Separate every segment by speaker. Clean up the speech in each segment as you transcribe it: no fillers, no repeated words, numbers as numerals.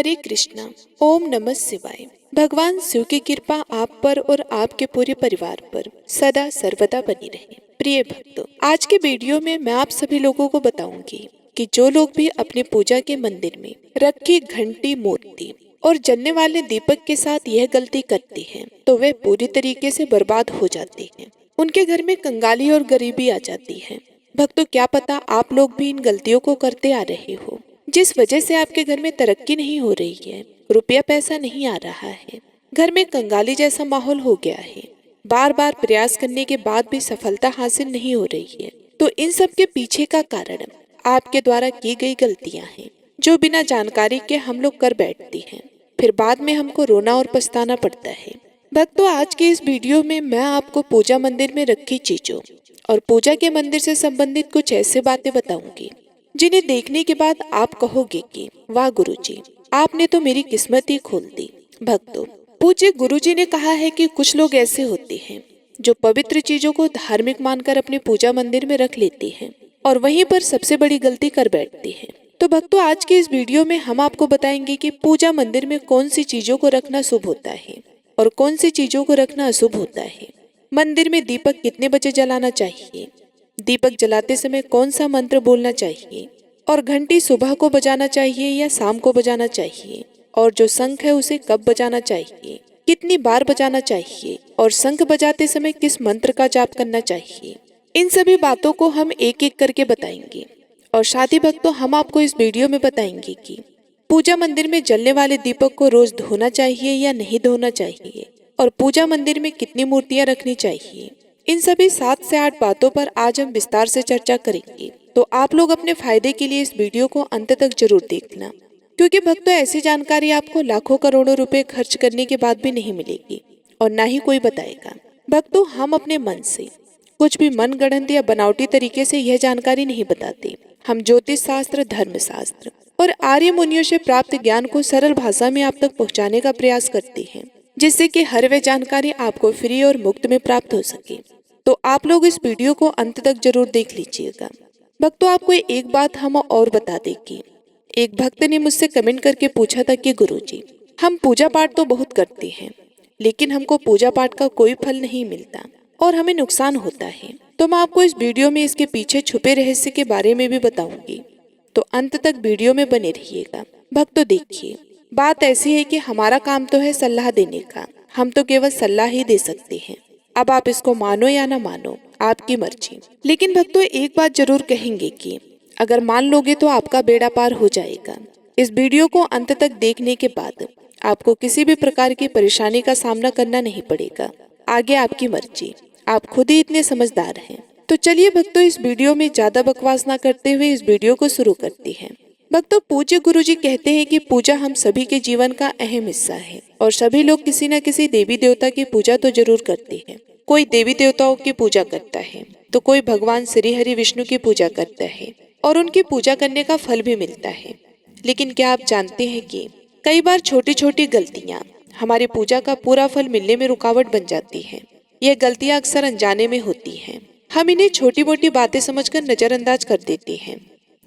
Speaker 1: हरे कृष्णा। ओम नमः शिवाय। भगवान शिव की कृपा आप पर और आपके पूरे परिवार पर सदा सर्वदा बनी रहे। प्रिय भक्तों, आज के वीडियो में मैं आप सभी लोगों को बताऊंगी कि जो लोग भी अपने पूजा के मंदिर में रखी घंटी, मूर्ति और जलने वाले दीपक के साथ यह गलती करते हैं तो वे पूरी तरीके से बर्बाद हो जाते हैं। उनके घर में कंगाली और गरीबी आ जाती है। भक्तों, क्या पता आप लोग भी इन गलतियों को करते आ रहे हो, जिस वजह से आपके घर में तरक्की नहीं हो रही है, रुपया पैसा नहीं आ रहा है, घर में कंगाली जैसा माहौल हो गया है, बार बार प्रयास करने के बाद भी सफलता हासिल नहीं हो रही है। तो इन सब के पीछे का कारण आपके द्वारा की गई गलतियां हैं, जो बिना जानकारी के हम लोग कर बैठते हैं, फिर बाद में हमको रोना और पछताना पड़ता है। भक्तों, आज के इस वीडियो में मैं आपको पूजा मंदिर में रखी चीजों और पूजा के मंदिर से संबंधित कुछ ऐसे बातें बताऊंगी जिन्हें देखने के बाद आप कहोगे कि वाह गुरुजी, आपने तो मेरी किस्मत ही खोल दी। भक्तों, पूज्य गुरुजी ने कहा है कि कुछ लोग ऐसे होते हैं जो पवित्र चीजों को धार्मिक मानकर अपने पूजा मंदिर में रख लेते हैं और वहीं पर सबसे बड़ी गलती कर बैठते हैं। तो भक्तों, आज के इस वीडियो में हम आपको बताएंगे कि पूजा मंदिर में कौन सी चीजों को रखना शुभ होता है और कौन सी चीजों को रखना अशुभ होता है। मंदिर में दीपक कितने बजे जलाना चाहिए, दीपक जलाते समय कौन सा मंत्र बोलना चाहिए, और घंटी सुबह को बजाना चाहिए या शाम को बजाना चाहिए, और जो शंख है उसे कब बजाना चाहिए, कितनी बार बजाना चाहिए, और शंख बजाते समय किस मंत्र का जाप करना चाहिए। इन सभी बातों को हम एक एक करके बताएंगे। और साथ ही भक्तों, हम आपको इस वीडियो में बताएंगे कि पूजा मंदिर में जलने वाले दीपक को रोज धोना चाहिए या नहीं धोना चाहिए, और पूजा मंदिर में कितनी मूर्तियां रखनी चाहिए। इन सभी 7 से 8 बातों पर आज हम विस्तार से चर्चा करेंगे। तो आप लोग अपने फायदे के लिए इस वीडियो को अंत तक जरूर देखना, क्योंकि भक्तों, ऐसी जानकारी आपको लाखों करोड़ों रुपए खर्च करने के बाद भी नहीं मिलेगी और ना ही कोई बताएगा। भक्तों, हम अपने मन से कुछ भी मनगढ़ंत या बनावटी तरीके से यह जानकारी नहीं बताते। हम ज्योतिष शास्त्र, धर्म शास्त्र और आर्य मुनियों से प्राप्त ज्ञान को सरल भाषा में आप तक पहुँचाने का प्रयास करते हैं, जिससे कि हर वह जानकारी आपको फ्री और मुफ्त में प्राप्त हो सके। तो आप लोग इस वीडियो को अंत तक जरूर देख लीजिएगा। भक्तों, आपको एक बात हम और बता दें कि एक भक्त ने मुझसे कमेंट करके पूछा था कि गुरुजी, हम पूजा पाठ तो बहुत करते हैं, लेकिन हमको पूजा पाठ का कोई फल नहीं मिलता और हमें नुकसान होता है। तो मैं आपको इस वीडियो में इसके पीछे छुपे रहस्य के बारे में भी बताऊंगी, तो अंत तक वीडियो में बने रहिएगा। भक्तों देखिए, बात ऐसी है कि हमारा काम तो है सलाह देने का, हम तो केवल सलाह ही दे सकते हैं। अब आप इसको मानो या ना मानो, आपकी मर्जी। लेकिन भक्तों, एक बात जरूर कहेंगे कि अगर मान लोगे तो आपका बेड़ा पार हो जाएगा। इस वीडियो को अंत तक देखने के बाद आपको किसी भी प्रकार की परेशानी का सामना करना नहीं पड़ेगा। आगे आपकी मर्जी, आप खुद ही इतने समझदार हैं। तो चलिए भक्तों, इस वीडियो में ज्यादा बकवास ना करते हुए इस वीडियो को शुरू करते हैं। भक्तों, पूज्य गुरुजी कहते हैं कि पूजा हम सभी के जीवन का अहम हिस्सा है और सभी लोग किसी न किसी देवी देवता की पूजा तो जरूर करते हैं। कोई देवी देवताओं की पूजा करता है तो कोई भगवान श्री हरि विष्णु की पूजा करता है और उनकी पूजा करने का फल भी मिलता है। लेकिन क्या आप जानते हैं कि कई बार छोटी छोटी गलतियाँ हमारी पूजा का पूरा फल मिलने में रुकावट बन जाती है। यह गलतियाँ अक्सर अनजाने में होती हैं। हम इन्हें छोटी मोटी बातें समझकर नजरअंदाज कर देते हैं।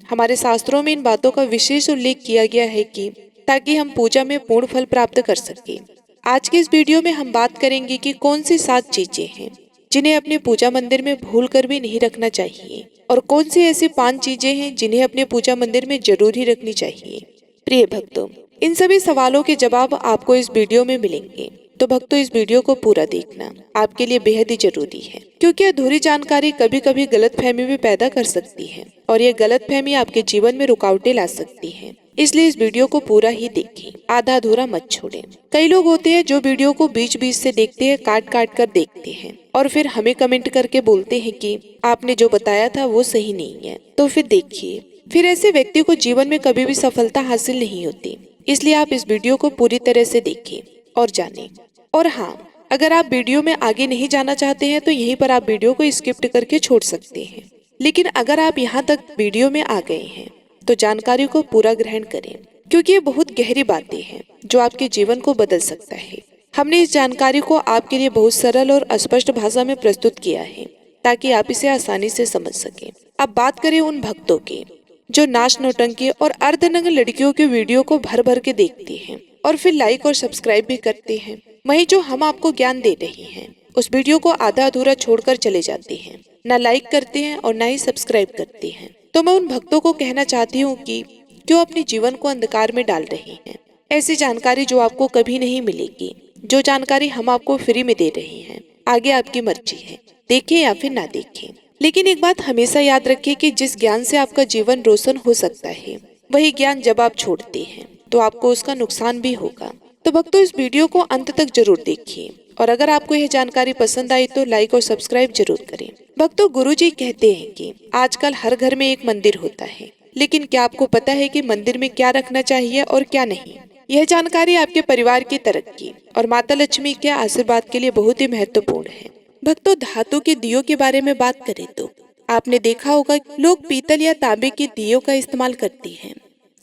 Speaker 1: हमारे शास्त्रों में इन बातों का विशेष उल्लेख किया गया है कि ताकि हम पूजा में पूर्ण फल प्राप्त कर सकें। आज के इस वीडियो में हम बात करेंगे कि कौन सी 7 चीजें हैं जिन्हें अपने पूजा मंदिर में भूल कर भी नहीं रखना चाहिए, और कौन सी ऐसी 5 चीजें हैं जिन्हें अपने पूजा मंदिर में जरूर ही रखनी चाहिए। प्रिय भक्तों, इन सभी सवालों के जवाब आपको इस वीडियो में मिलेंगे। तो भक्तों, इस वीडियो को पूरा देखना आपके लिए बेहद ही जरूरी है, क्योंकि अधूरी जानकारी कभी कभी गलतफहमी भी पैदा कर सकती है और ये गलतफहमी आपके जीवन में रुकावटें ला सकती है। इसलिए इस वीडियो को पूरा ही देखें, आधा अधूरा मत छोड़ें। कई लोग होते हैं जो वीडियो को बीच बीच से देखते हैं, काट काट कर देखते हैं और फिर हमें कमेंट करके बोलते हैं कि आपने जो बताया था वो सही नहीं है। तो फिर देखिए, फिर ऐसे व्यक्ति को जीवन में कभी भी सफलता हासिल नहीं होती। इसलिए आप इस वीडियो को पूरी तरह से देखें और जानें। और हाँ, अगर आप वीडियो में आगे नहीं जाना चाहते हैं तो यहीं पर आप वीडियो को स्किप करके छोड़ सकते हैं। लेकिन अगर आप यहाँ तक वीडियो में आ गए हैं तो जानकारी को पूरा ग्रहण करें, क्योंकि ये बहुत गहरी बातें हैं जो आपके जीवन को बदल सकता है। हमने इस जानकारी को आपके लिए बहुत सरल और स्पष्ट भाषा में प्रस्तुत किया है ताकि आप इसे आसानी से समझ सकें। अब बात करें उन भक्तों की जो नाच नौटंकी और अर्धनग्न लड़कियों के वीडियो को भर भर के देखते हैं और फिर लाइक और सब्सक्राइब भी करते हैं। वहीं जो हम आपको ज्ञान दे रहे हैं उस वीडियो को आधा अधूरा छोड़कर चले जाते हैं, ना लाइक करते हैं और ना ही सब्सक्राइब करते हैं। तो मैं उन भक्तों को कहना चाहती हूँ कि क्यों अपने जीवन को अंधकार में डाल रहे हैं। ऐसी जानकारी जो आपको कभी नहीं मिलेगी, जो जानकारी हम आपको फ्री में दे रहे हैं, आगे आपकी मर्जी है, देखें या फिर ना देखें। लेकिन एक बात हमेशा याद रखें कि जिस ज्ञान से आपका जीवन रोशन हो सकता है, वही ज्ञान जब आप छोड़ते हैं तो आपको उसका नुकसान भी होगा। तो भक्तों, इस वीडियो को अंत तक जरूर देखिए और अगर आपको यह जानकारी पसंद आई तो लाइक और सब्सक्राइब जरूर करें। भक्तों, गुरुजी कहते हैं कि आजकल हर घर में एक मंदिर होता है, लेकिन क्या आपको पता है कि मंदिर में क्या रखना चाहिए और क्या नहीं? यह जानकारी आपके परिवार की तरक्की और माता लक्ष्मी के आशीर्वाद के लिए बहुत ही महत्वपूर्ण है। भक्तों, धातु के दियों के बारे में बात करें तो आपने देखा होगा लोग पीतल या तांबे के दियों का इस्तेमाल करते हैं।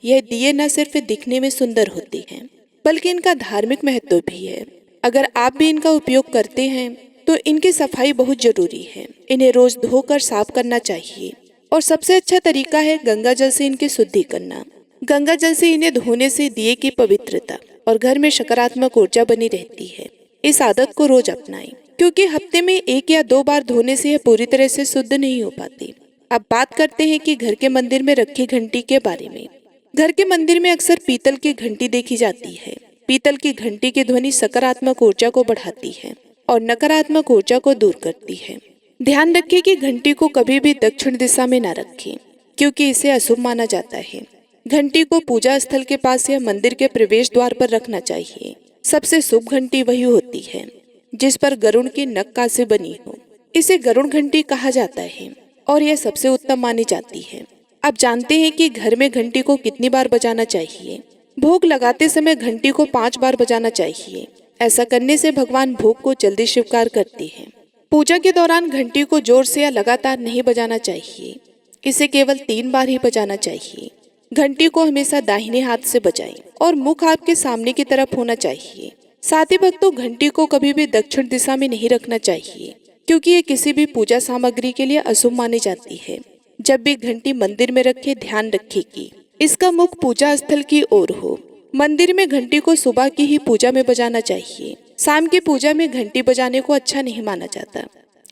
Speaker 1: यह दिए न सिर्फ दिखने में सुंदर होते हैं बल्कि इनका धार्मिक महत्व भी है। अगर आप भी इनका उपयोग करते हैं तो इनकी सफाई बहुत जरूरी है। इन्हें रोज धोकर साफ करना चाहिए और सबसे अच्छा तरीका है गंगा जल से इनकी शुद्धि करना। गंगा जल से इन्हें धोने से दिए की पवित्रता और घर में सकारात्मक ऊर्जा बनी रहती है। इस आदत को रोज अपनाएं, क्योंकि हफ्ते में 1 या 2 बार धोने से यह पूरी तरह से शुद्ध नहीं हो पाती। अब बात करते हैं कि घर के मंदिर में रखी घंटी के बारे में। घर के मंदिर में अक्सर पीतल की घंटी देखी जाती है। पीतल की घंटी की ध्वनि सकारात्मक ऊर्जा को बढ़ाती है और नकारात्मक ऊर्जा को दूर करती है। ध्यान रखें कि घंटी को कभी भी दक्षिण दिशा में न रखें, क्योंकि इसे अशुभ माना जाता है। घंटी को पूजा स्थल के पास या मंदिर के प्रवेश द्वार पर रखना चाहिए। सबसे शुभ घंटी वही होती है जिस पर गरुड़ की नक्काशी बनी हो। इसे गरुड़ घंटी कहा जाता है और यह सबसे उत्तम मानी जाती है। अब जानते हैं कि घर में घंटी को कितनी बार बजाना चाहिए। भोग लगाते समय घंटी को 5 बार बजाना चाहिए। ऐसा करने से भगवान भोग को जल्दी स्वीकार करते हैं। पूजा के दौरान घंटी को जोर से या लगातार नहीं बजाना चाहिए। इसे केवल 3 बार ही बजाना चाहिए। घंटी को हमेशा दाहिने हाथ से बजाएं और मुख आपके सामने की तरफ होना चाहिए। साथ ही भक्तों, घंटी को कभी भी दक्षिण दिशा में नहीं रखना चाहिए, क्योंकि ये किसी भी पूजा सामग्री के लिए अशुभ मानी जाती है। जब भी घंटी मंदिर में रखे, ध्यान रखें कि इसका मुख पूजा स्थल की ओर हो। मंदिर में घंटी को सुबह की ही पूजा में बजाना चाहिए। शाम की पूजा में घंटी बजाने को अच्छा नहीं माना जाता।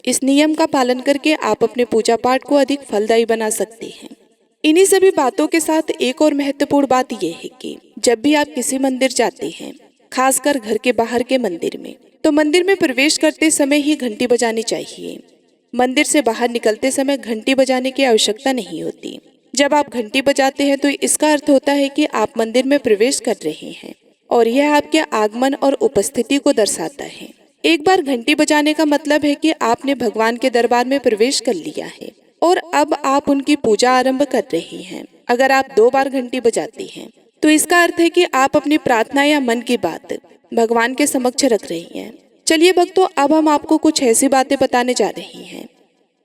Speaker 1: इस नियम का पालन करके आप अपने पूजा पाठ को अधिक फलदायी बना सकते हैं। इन्हीं सभी बातों के साथ एक और महत्वपूर्ण बात यह है कि जब भी आप किसी मंदिर जाते हैं, खासकर घर के बाहर के मंदिर में, तो मंदिर में प्रवेश करते समय ही घंटी बजानी चाहिए। मंदिर से बाहर निकलते समय घंटी बजाने की आवश्यकता नहीं होती। जब आप घंटी बजाते हैं तो इसका अर्थ होता है कि आप मंदिर में प्रवेश कर रहे हैं और यह आपके आगमन और उपस्थिति को दर्शाता है। एक बार घंटी बजाने का मतलब है कि आपने भगवान के दरबार में प्रवेश कर लिया है और अब आप उनकी पूजा आरंभ कर रहे हैं। अगर आप 2 बार घंटी बजाते हैं तो इसका अर्थ है कि आप अपनी प्रार्थना या मन की बात भगवान के समक्ष रख रहे हैं। चलिए भक्तों, अब हम आपको कुछ ऐसी बातें बताने जा रहे हैं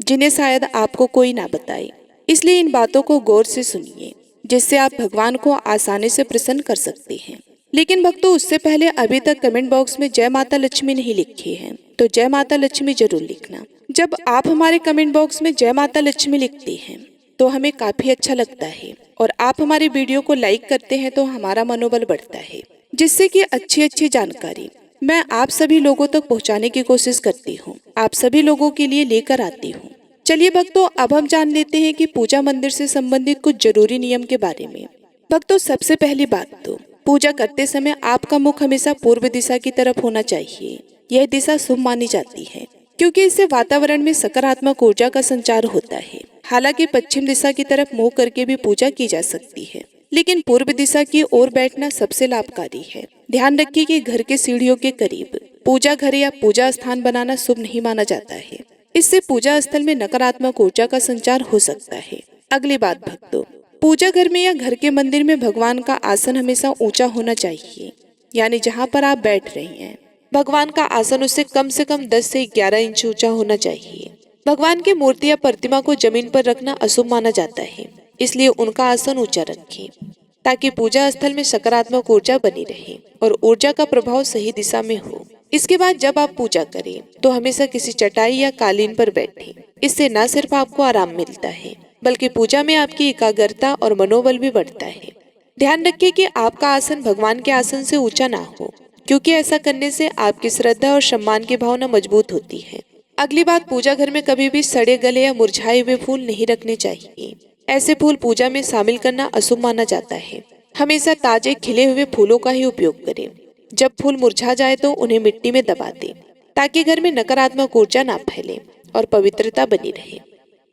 Speaker 1: जिन्हें शायद आपको कोई ना बताए, इसलिए इन बातों को गौर से सुनिए, जिससे आप भगवान को आसानी से प्रसन्न कर सकते हैं। लेकिन भक्तों, उससे पहले अभी तक कमेंट बॉक्स में जय माता लक्ष्मी नहीं लिखी है तो जय माता लक्ष्मी जरूर लिखना। जब आप हमारे कमेंट बॉक्स में जय माता लक्ष्मी लिखते हैं तो हमें काफी अच्छा लगता है और आप हमारी वीडियो को लाइक करते हैं तो हमारा मनोबल बढ़ता है, जिससे कि अच्छी जानकारी मैं आप सभी लोगों तक पहुंचाने की कोशिश करती हूं, आप सभी लोगों के लिए लेकर आती हूं। चलिए भक्तों, अब हम जान लेते हैं कि पूजा मंदिर से संबंधित कुछ जरूरी नियम के बारे में। भक्तों, सबसे पहली बात तो पूजा करते समय आपका मुख हमेशा पूर्व दिशा की तरफ होना चाहिए। यह दिशा शुभ मानी जाती है क्योंकि इससे वातावरण में सकारात्मक ऊर्जा का संचार होता है। हालांकि पश्चिम दिशा की तरफ मुंह करके भी पूजा की जा सकती है, लेकिन पूर्व दिशा की ओर बैठना सबसे लाभकारी है। ध्यान रखिए कि घर के सीढ़ियों के करीब पूजा घर या पूजा स्थान बनाना शुभ नहीं माना जाता है। इससे पूजा स्थल में नकारात्मक ऊर्जा का संचार हो सकता है। अगली बात भक्तों, पूजा घर में या घर के मंदिर में भगवान का आसन हमेशा ऊंचा होना चाहिए, यानी जहाँ पर आप बैठ रहे हैं भगवान का आसन उससे कम 10 से 11 इंच ऊंचा होना चाहिए। भगवान की मूर्ति या प्रतिमा को जमीन पर रखना अशुभ माना जाता है, इसलिए उनका आसन ऊंचा रखें ताकि पूजा स्थल में सकारात्मक ऊर्जा बनी रहे और ऊर्जा का प्रभाव सही दिशा में हो। इसके बाद जब आप पूजा करें तो हमेशा किसी चटाई या कालीन पर बैठें। इससे न सिर्फ आपको आराम मिलता है बल्कि पूजा में आपकी एकाग्रता और मनोबल भी बढ़ता है। ध्यान रखिए कि आपका आसन भगवान के आसन से ऊंचा ना हो, क्योंकि ऐसा करने से आपकी श्रद्धा और सम्मान की भावना मजबूत होती है। अगली बात, पूजा घर में कभी भी सड़े गले या मुरझाए हुए फूल नहीं रखने चाहिए। ऐसे फूल पूजा में शामिल करना अशुभ माना जाता है। हमेशा ताजे खिले हुए फूलों का ही उपयोग करें। जब फूल मुरझा जाए तो उन्हें मिट्टी में दबा दें, ताकि घर में नकारात्मक ऊर्जा ना फैले और पवित्रता बनी रहे।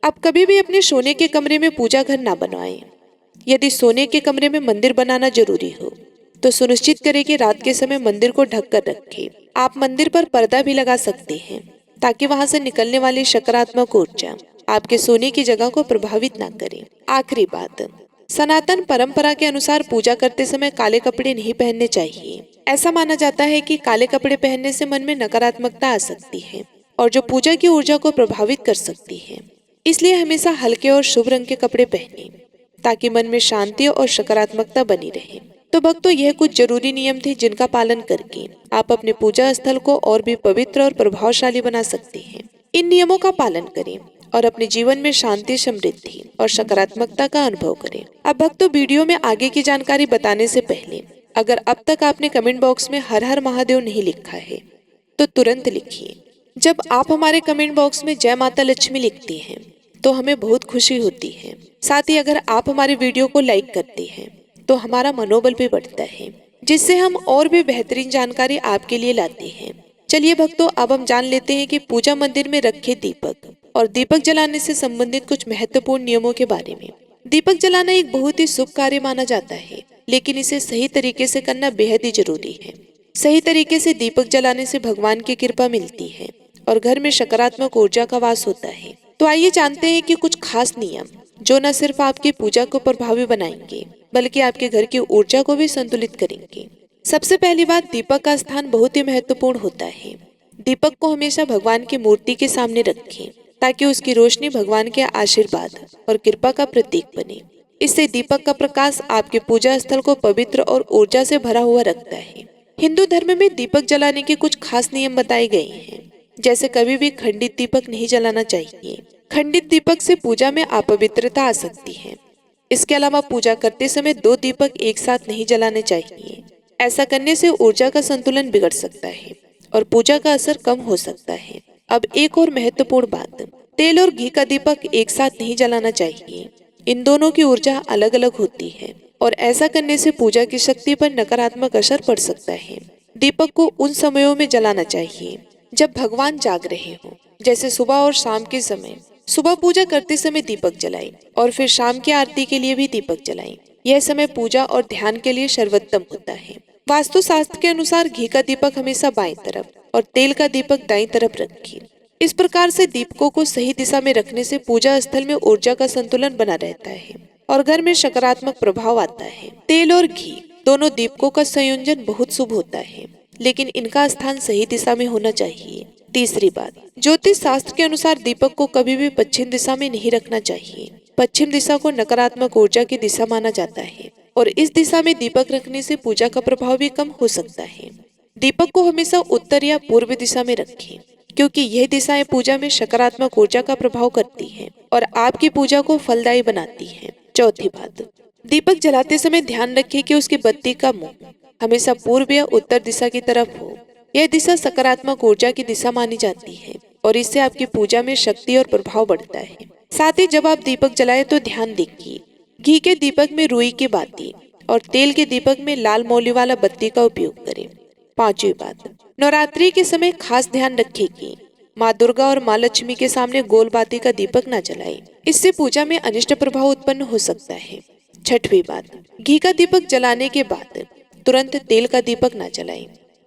Speaker 1: अब कभी भी अपने सोने के कमरे में पूजा घर ना बनवाएं। यदि सोने के कमरे में मंदिर बनाना जरूरी हो तो सुनिश्चित करें कि रात के समय मंदिर को ढक कर रखें। आप मंदिर पर पर्दा भी लगा सकते हैं, ताकि वहां से निकलने वाली सकारात्मक ऊर्जा आपके सोने की जगह को प्रभावित ना करे। आखिरी बात, सनातन परंपरा के अनुसार पूजा करते समय काले कपड़े नहीं पहनने चाहिए। ऐसा माना जाता है कि काले कपड़े पहनने से मन में नकारात्मकता आ सकती है और जो पूजा की ऊर्जा को प्रभावित कर सकती है। इसलिए हमेशा हल्के और शुभ रंग के कपड़े पहनें, ताकि मन में शांति और सकारात्मकता बनी रहे। तो भक्तों, यह कुछ जरूरी नियम थे जिनका पालन करके आप अपने पूजा स्थल को और भी पवित्र और प्रभावशाली बना सकते हैं। इन नियमों का पालन करें और अपने जीवन में शांति, समृद्धि और सकारात्मकता का अनुभव करें। अब भक्तों, वीडियो में आगे की जानकारी बताने से पहले अगर अब तक आपने कमेंट बॉक्स में हर हर महादेव नहीं लिखा है तो तुरंत लिखिए। जब आप हमारे कमेंट बॉक्स में जय माता लक्ष्मी लिखती हैं तो हमें बहुत खुशी होती है। साथ ही अगर आप हमारे वीडियो को लाइक करते हैं तो हमारा मनोबल भी बढ़ता है, जिससे हम और भी बेहतरीन जानकारी आपके लिए लाते हैं। चलिए भक्तों, अब हम जान लेते हैं कि पूजा मंदिर में रखे दीपक और दीपक जलाने से संबंधित कुछ महत्वपूर्ण नियमों के बारे में। दीपक जलाना एक बहुत ही शुभ कार्य माना जाता है, लेकिन इसे सही तरीके से करना बेहद ही जरूरी है। सही तरीके से दीपक जलाने से भगवान की कृपा मिलती है और घर में सकारात्मक ऊर्जा का वास होता है। तो आइए जानते हैं कि कुछ खास नियम जो न सिर्फ आपकी पूजा को प्रभावी बनाएंगे, बल्कि आपके घर की ऊर्जा को भी संतुलित करेंगे। सबसे पहली बात, दीपक का स्थान बहुत ही महत्वपूर्ण होता है। दीपक को हमेशा भगवान की मूर्ति के सामने रखें, ताकि उसकी रोशनी भगवान के आशीर्वाद और कृपा का प्रतीक बने। इससे दीपक का प्रकाश आपके पूजा स्थल को पवित्र और ऊर्जा से भरा हुआ रखता है। हिंदू धर्म में दीपक जलाने के कुछ खास नियम बताए गए हैं, जैसे कभी भी खंडित दीपक नहीं जलाना चाहिए। खंडित दीपक से पूजा में अपवित्रता आ सकती है। इसके अलावा पूजा करते समय 2 दीपक एक साथ नहीं जलाने चाहिए। ऐसा करने से ऊर्जा का संतुलन बिगड़ सकता है और पूजा का असर कम हो सकता है। अब एक और महत्वपूर्ण बात, तेल और घी का दीपक एक साथ नहीं जलाना चाहिए। इन दोनों की ऊर्जा अलग अलग होती है और ऐसा करने से पूजा की शक्ति पर नकारात्मक असर पड़ सकता है। दीपक को उन समयों में जलाना चाहिए जब भगवान जाग रहे हो, जैसे सुबह और शाम के समय। सुबह पूजा करते समय दीपक जलाएं और फिर शाम की आरती के लिए भी दीपक जलाएं। यह समय पूजा और ध्यान के लिए सर्वोत्तम होता है। वास्तु शास्त्र के अनुसार घी का दीपक हमेशा बाएं तरफ और तेल का दीपक दाईं तरफ रखिए। इस प्रकार से दीपकों को सही दिशा में रखने से पूजा स्थल में ऊर्जा का संतुलन बना रहता है और घर में सकारात्मक प्रभाव आता है। तेल और घी दोनों दीपकों का संयोजन बहुत शुभ होता है, लेकिन इनका स्थान सही दिशा में होना चाहिए। तीसरी बात, ज्योतिष शास्त्र के अनुसार दीपक को कभी भी पश्चिम दिशा में नहीं रखना चाहिए। पश्चिम दिशा को नकारात्मक ऊर्जा की दिशा माना जाता है और इस दिशा में दीपक रखने से पूजा का प्रभाव भी कम हो सकता है। दीपक को हमेशा उत्तर या पूर्व दिशा में रखें, क्योंकि यह दिशाएं पूजा में सकारात्मक ऊर्जा का प्रभाव करती हैं और आपकी पूजा को फलदायी बनाती हैं। चौथी बात, दीपक जलाते समय ध्यान रखें कि उसकी बत्ती का मुंह हमेशा पूर्व या उत्तर दिशा की तरफ हो। यह दिशा सकारात्मक ऊर्जा की दिशा मानी जाती है और इससे आपकी पूजा में शक्ति और प्रभाव बढ़ता है। साथ ही जब आप दीपक जलाएं तो ध्यान दीजिए, घी के दीपक में रुई की बाती और तेल के दीपक में लाल मौली वाला बत्ती का उपयोग करें। पांचवी बात, नवरात्रि के समय खास ध्यान रखें कि माँ दुर्गा और माँ लक्ष्मी के सामने गोल बाती का दीपक न जलाएं। इससे पूजा में अनिष्ट प्रभाव उत्पन्न हो सकता है। छठवीं बात, घी का दीपक जलाने के बाद तुरंत तेल का दीपक न जलाएं।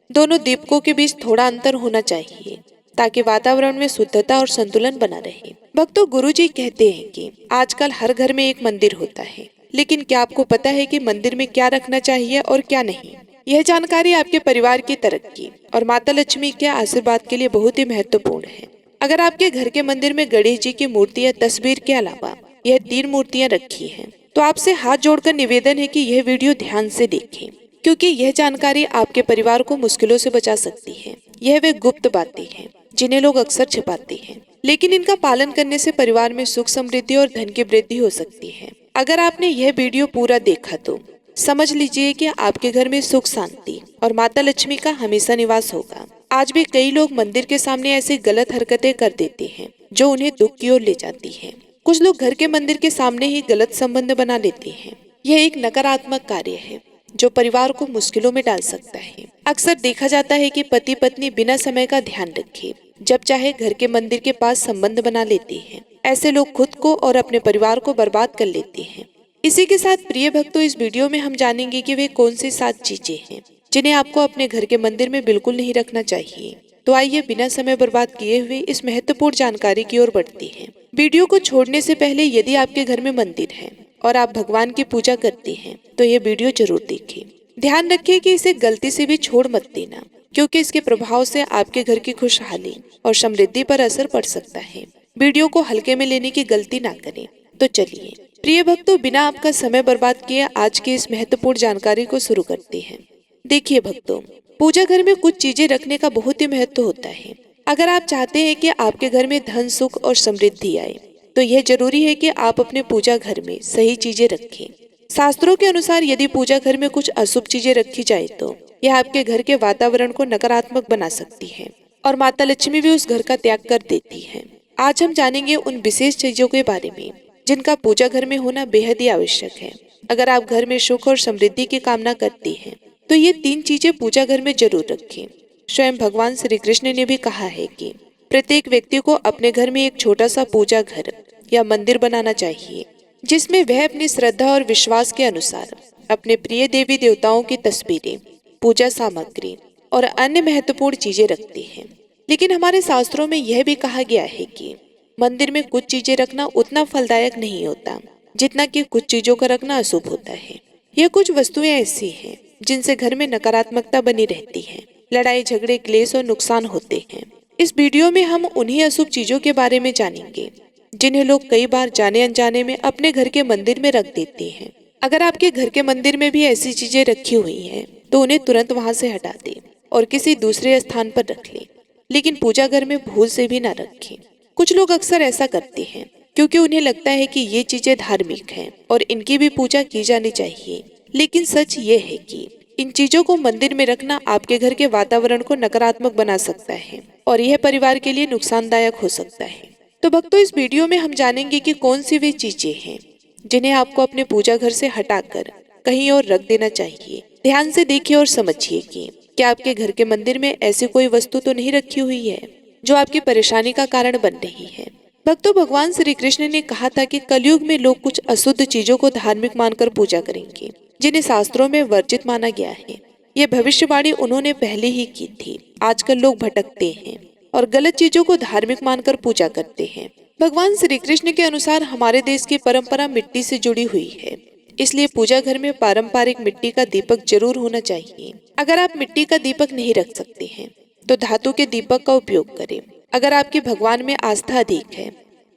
Speaker 1: दोनों दीपकों के बीच थोड़ा अंतर होना चाहिए ताकि वातावरण में शुद्धता और संतुलन बना रहे। भक्तों, गुरुजी कहते हैं कि आजकल हर घर में एक मंदिर होता है, लेकिन क्या आपको पता है कि मंदिर में क्या रखना चाहिए और क्या नहीं? यह जानकारी आपके परिवार की तरक्की और माता लक्ष्मी के आशीर्वाद के लिए बहुत ही महत्वपूर्ण है। अगर आपके घर के मंदिर में गणेश जी की मूर्ति या तस्वीर के अलावा यह 3 मूर्तियां रखी हैं, तो आपसे हाथ जोड़कर निवेदन है कि यह वीडियो ध्यान से देखें, क्योंकि यह जानकारी आपके परिवार को मुश्किलों से बचा सकती है। यह वे गुप्त बातें हैं जिन्हें लोग अक्सर छिपाते हैं, लेकिन इनका पालन करने से परिवार में सुख समृद्धि और धन की वृद्धि हो सकती है। अगर आपने यह वीडियो पूरा देखा तो समझ लीजिए कि आपके घर में सुख शांति और माता लक्ष्मी का हमेशा निवास होगा। आज भी कई लोग मंदिर के सामने ऐसी गलत हरकतें कर देते हैं जो उन्हें दुख की ओर ले जाती है। कुछ लोग घर के मंदिर के सामने ही गलत संबंध बना लेते हैं। यह एक नकारात्मक कार्य है जो परिवार को मुश्किलों में डाल सकता है। अक्सर देखा जाता है कि पति पत्नी बिना समय का ध्यान रखे जब चाहे घर के मंदिर के पास संबंध बना लेते हैं। ऐसे लोग खुद को और अपने परिवार को बर्बाद कर लेते हैं। इसी के साथ प्रिय भक्तों, इस वीडियो में हम जानेंगे कि वे कौन सी 7 चीजें हैं जिन्हें आपको अपने घर के मंदिर में बिल्कुल नहीं रखना चाहिए। तो आइए बिना समय बर्बाद किए हुए इस महत्वपूर्ण जानकारी की ओर बढ़ते हैं। वीडियो को छोड़ने से पहले यदि आपके घर में मंदिर है और आप भगवान की पूजा करते हैं तो ये वीडियो जरूर देखें। ध्यान रखें कि इसे गलती से भी छोड़ मत देना, क्योंकि इसके प्रभाव से आपके घर की खुशहाली और समृद्धि पर असर पड़ सकता है। वीडियो को हल्के में लेने की गलती ना करें। तो चलिए प्रिय भक्तों, बिना आपका समय बर्बाद किए आज की इस महत्वपूर्ण जानकारी को शुरू करते हैं। देखिए भक्तों, पूजा घर में कुछ चीजें रखने का बहुत ही महत्व होता है। अगर आप चाहते हैं कि आपके घर में धन सुख और समृद्धि आए तो यह जरूरी है कि आप अपने पूजा घर में सही चीजें रखें। शास्त्रों के अनुसार यदि पूजा घर में कुछ अशुभ चीजें रखी जाए तो यह आपके घर के वातावरण को नकारात्मक बना सकती है और माता लक्ष्मी भी उस घर का त्याग कर देती है। आज हम जानेंगे उन विशेष चीजों के बारे में जिनका पूजा घर में होना बेहद ही आवश्यक है। अगर आप घर में सुख और समृद्धि की कामना करती हैं तो ये 3 चीजें पूजा घर में जरूर रखें। स्वयं भगवान श्री कृष्ण ने भी कहा है कि प्रत्येक व्यक्ति को अपने घर में एक छोटा सा पूजा घर या मंदिर बनाना चाहिए जिसमें वह अपनी श्रद्धा और विश्वास के अनुसार अपने प्रिय देवी देवताओं की तस्वीरें, पूजा सामग्री और अन्य महत्वपूर्ण चीजें रखते हैं। लेकिन हमारे शास्त्रों में यह भी कहा गया है कि मंदिर में कुछ चीजें रखना उतना फलदायक नहीं होता जितना कि कुछ चीजों का रखना अशुभ होता है। यह कुछ वस्तुएं ऐसी हैं जिनसे घर में नकारात्मकता बनी रहती है, लड़ाई झगड़े क्लेश और नुकसान होते हैं। इस वीडियो में हम उन्हीं अशुभ चीजों के बारे में जानेंगे जिन्हें लोग कई बार जाने अनजाने में अपने घर के मंदिर में रख देते हैं। अगर आपके घर के मंदिर में भी ऐसी चीजें रखी हुई हैं तो उन्हें तुरंत वहां से हटा दें और किसी दूसरे स्थान पर रख लें, लेकिन पूजा घर में भूल से भी ना रखें। कुछ लोग अक्सर ऐसा करते हैं क्योंकि उन्हें लगता है कि ये चीजें धार्मिक हैं और इनकी भी पूजा की जानी चाहिए। लेकिन सच ये है कि इन चीजों को मंदिर में रखना आपके घर के वातावरण को नकारात्मक बना सकता है और यह परिवार के लिए नुकसानदायक हो सकता है। तो भक्तों, इस वीडियो में हम जानेंगे कि कौन सी वे चीजें हैं जिन्हें आपको अपने पूजा घर से हटाकर कहीं और रख देना चाहिए। ध्यान से देखिए और समझिए कि क्या आपके घर के मंदिर में ऐसी कोई वस्तु तो नहीं रखी हुई है जो आपकी परेशानी का कारण बन रही है। भक्तों, भगवान श्री कृष्ण ने कहा था कि कलयुग में लोग कुछ अशुद्ध चीजों को धार्मिक मानकर पूजा करेंगे जिन्हें शास्त्रों में वर्जित माना गया है। ये भविष्यवाणी उन्होंने पहले ही की थी। आजकल लोग भटकते हैं और गलत चीजों को धार्मिक मानकर पूजा करते हैं। भगवान श्री कृष्ण के अनुसार हमारे देश की परंपरा मिट्टी से जुड़ी हुई है, इसलिए पूजा घर में पारंपरिक मिट्टी का दीपक जरूर होना चाहिए। अगर आप मिट्टी का दीपक नहीं रख सकते हैं तो धातु के दीपक का उपयोग करें। अगर आपकी भगवान में आस्था अधिक है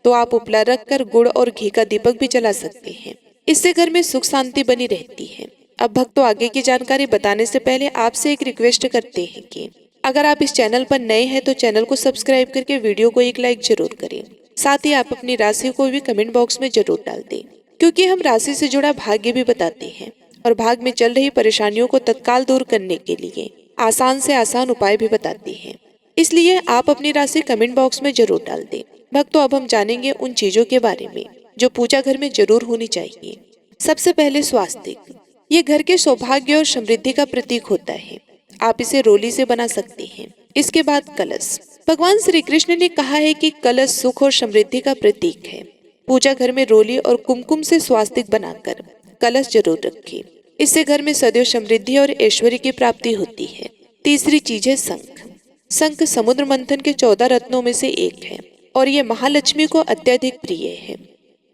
Speaker 1: तो आप उपला रखकर गुड़ और घी का दीपक भी जला सकते हैं। इससे घर में सुख शांति बनी रहती है। अब भक्तों, आगे की जानकारी बताने से पहले आपसे एक रिक्वेस्ट करते हैं कि अगर आप इस चैनल पर नए हैं तो चैनल को सब्सक्राइब करके वीडियो को एक लाइक जरूर करें। साथ ही आप अपनी राशि को भी कमेंट बॉक्स में जरूर डाल दें, क्योंकि हम राशि से जुड़ा भाग्य भी बताते हैं और भाग्य में चल रही परेशानियों को तत्काल दूर करने के लिए आसान से आसान उपाय भी बताते हैं। इसलिए आप अपनी राशि कमेंट बॉक्स में जरूर डाल दें। भक्तों, अब हम जानेंगे उन चीजों के बारे में जो पूजा घर में जरूर होनी चाहिए। सबसे पहले स्वास्तिक। ये घर के सौभाग्य और समृद्धि का प्रतीक होता है। आप इसे रोली से बना सकते हैं। इसके बाद कलश। भगवान श्री कृष्ण ने कहा है कि कलश सुख और समृद्धि का प्रतीक है। पूजा घर में रोली और कुमकुम से स्वास्तिक बनाकर कलश जरूर रखें। इससे घर में सदैव समृद्धि और ऐश्वर्य की प्राप्ति होती है। तीसरी चीज है शंख। शंख समुद्र मंथन के 14 रत्नों में से एक है और ये महालक्ष्मी को अत्यधिक प्रिय है।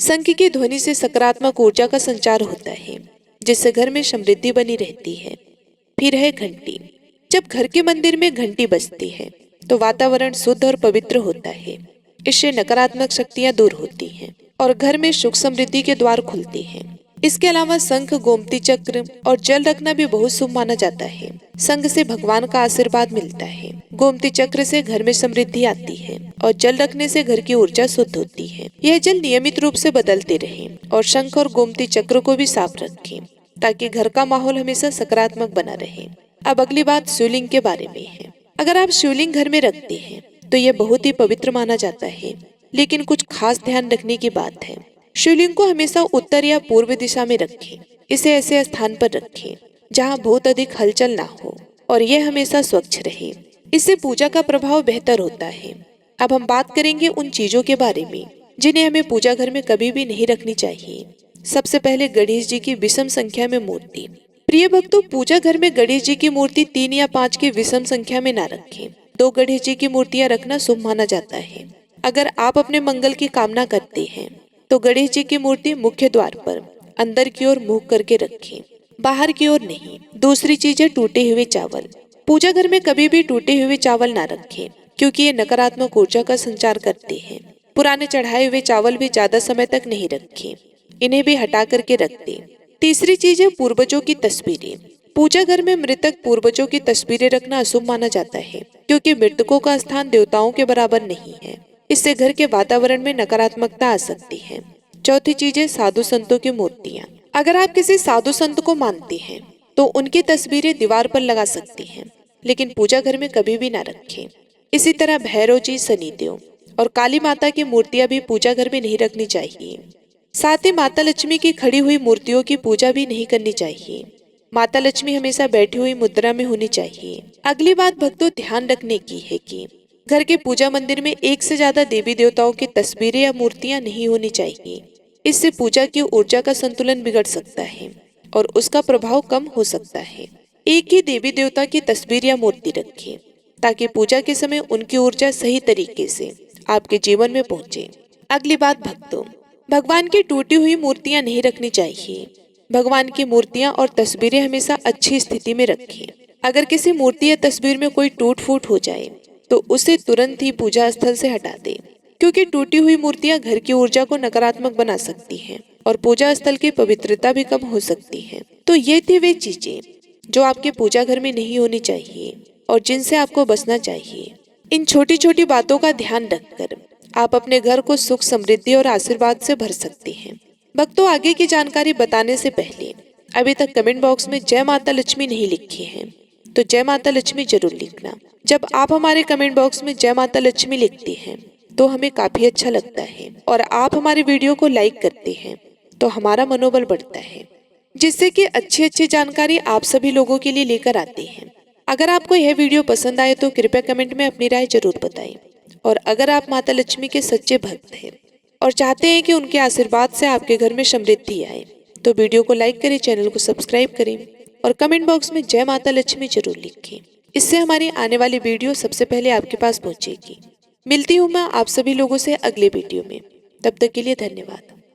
Speaker 1: शंख की ध्वनि से सकारात्मक ऊर्जा का संचार होता है, जिससे घर में समृद्धि बनी रहती है। फिर है घंटी। जब घर के मंदिर में घंटी बजती है तो वातावरण शुद्ध और पवित्र होता है। इससे नकारात्मक शक्तियां दूर होती हैं और घर में सुख समृद्धि के द्वार खुलते हैं। इसके अलावा शंख, गोमती चक्र और जल रखना भी बहुत शुभ माना जाता है। शंख से भगवान का आशीर्वाद मिलता है, गोमती चक्र से घर में समृद्धि आती है और जल रखने से घर की ऊर्जा शुद्ध होती है। यह जल नियमित रूप से बदलते रहें और शंख और गोमती चक्र को भी साफ रखें ताकि घर का माहौल हमेशा सकारात्मक बना रहे। अब अगली बात शिवलिंग के बारे में है। अगर आप शिवलिंग घर में रखते हैं तो यह बहुत ही पवित्र माना जाता है, लेकिन कुछ खास ध्यान रखने की बात है। शिवलिंग को हमेशा उत्तर या पूर्व दिशा में रखें। इसे ऐसे स्थान पर रखें जहां बहुत अधिक हलचल ना हो और यह हमेशा स्वच्छ रहे। इससे पूजा का प्रभाव बेहतर होता है। अब हम बात करेंगे उन चीजों के बारे में जिन्हें हमें पूजा घर में कभी भी नहीं रखनी चाहिए। सबसे पहले गणेश जी की विषम संख्या में मूर्ति। प्रिय भक्तों, पूजा घर में गणेश जी की मूर्ति 3 या 5 की विषम संख्या में ना रखें। 2 गणेश जी की मूर्तियां रखना शुभ माना जाता है। अगर आप अपने मंगल की कामना करते हैं तो गणेश जी की मूर्ति मुख्य द्वार पर अंदर की ओर मुख करके रखें, बाहर की ओर नहीं। दूसरी चीज है टूटे हुए चावल। पूजा घर में कभी भी टूटे हुए चावल ना रखें क्योंकि ये नकारात्मक ऊर्जा का संचार करते हैं। पुराने चढ़ाए हुए चावल भी ज्यादा समय तक नहीं रखें, इन्हें भी हटा करके रख दें। तीसरी चीज है पूर्वजों की तस्वीरें। पूजा घर में मृतक पूर्वजों की तस्वीरें रखना अशुभ माना जाता है क्योंकि मृतकों का स्थान देवताओं के बराबर नहीं है। इससे घर के वातावरण में नकारात्मकता आ सकती है। चौथी चीज है साधु संतों की मूर्तियां। अगर आप किसी साधु संत को मानते हैं तो उनकी तस्वीरें दीवार पर लगा सकती हैं, लेकिन पूजा घर में कभी भी ना रखें। इसी तरह भैरव जी, शनिदेव और काली माता की मूर्तियां भी पूजा घर में नहीं रखनी चाहिए। साथ ही माता लक्ष्मी की खड़ी हुई मूर्तियों की पूजा भी नहीं करनी चाहिए। माता लक्ष्मी हमेशा बैठी हुई मुद्रा में होनी चाहिए। अगली बात भक्तों ध्यान रखने की है कि घर के पूजा मंदिर में एक से ज्यादा देवी देवताओं की तस्वीरें या मूर्तियां नहीं होनी चाहिए। इससे पूजा की ऊर्जा का संतुलन बिगड़ सकता है और उसका प्रभाव कम हो सकता है। एक ही देवी देवता की तस्वीर या मूर्ति रखें ताकि पूजा के समय उनकी ऊर्जा सही तरीके से आपके जीवन में पहुंचे। अगली बात भक्तों, भगवान की टूटी हुई मूर्तियां नहीं रखनी चाहिए। भगवान की मूर्तियां और तस्वीरें हमेशा अच्छी स्थिति में रखें। अगर किसी मूर्ति या तस्वीर में कोई टूट फूट हो जाए तो उसे तुरंत ही पूजा स्थल से हटा दें, क्योंकि टूटी हुई मूर्तियां घर की ऊर्जा को नकारात्मक बना सकती हैं और पूजा स्थल की पवित्रता भी कम हो सकती है। तो ये थी वे चीजें जो आपके पूजा घर में नहीं होनी चाहिए और जिनसे आपको बचना चाहिए। इन छोटी छोटी बातों का ध्यान रखकर आप अपने घर को सुख, समृद्धि और आशीर्वाद से भर सकते हैं। भक्तों, आगे की जानकारी बताने से पहले अभी तक कमेंट बॉक्स में जय माता लक्ष्मी नहीं लिखी है तो जय माता लक्ष्मी जरूर लिखना। जब आप हमारे कमेंट बॉक्स में जय माता लक्ष्मी लिखते हैं तो हमें काफी अच्छा लगता है और आप हमारे वीडियो को लाइक करते हैं तो हमारा मनोबल बढ़ता है, जिससे कि अच्छी अच्छी जानकारी आप सभी लोगों के लिए लेकर आते हैं। अगर आपको यह वीडियो पसंद आए तो कृपया कमेंट में अपनी राय जरूर बताएं। और अगर आप माता लक्ष्मी के सच्चे भक्त हैं और चाहते हैं कि उनके आशीर्वाद से आपके घर में समृद्धि आए तो वीडियो को लाइक करें, चैनल को सब्सक्राइब करें और कमेंट बॉक्स में जय माता लक्ष्मी जरूर लिखें। इससे हमारी आने वाली वीडियो सबसे पहले आपके पास पहुंचेगी। मिलती हूँ मैं आप सभी लोगों से अगले वीडियो में। तब तक के लिए धन्यवाद।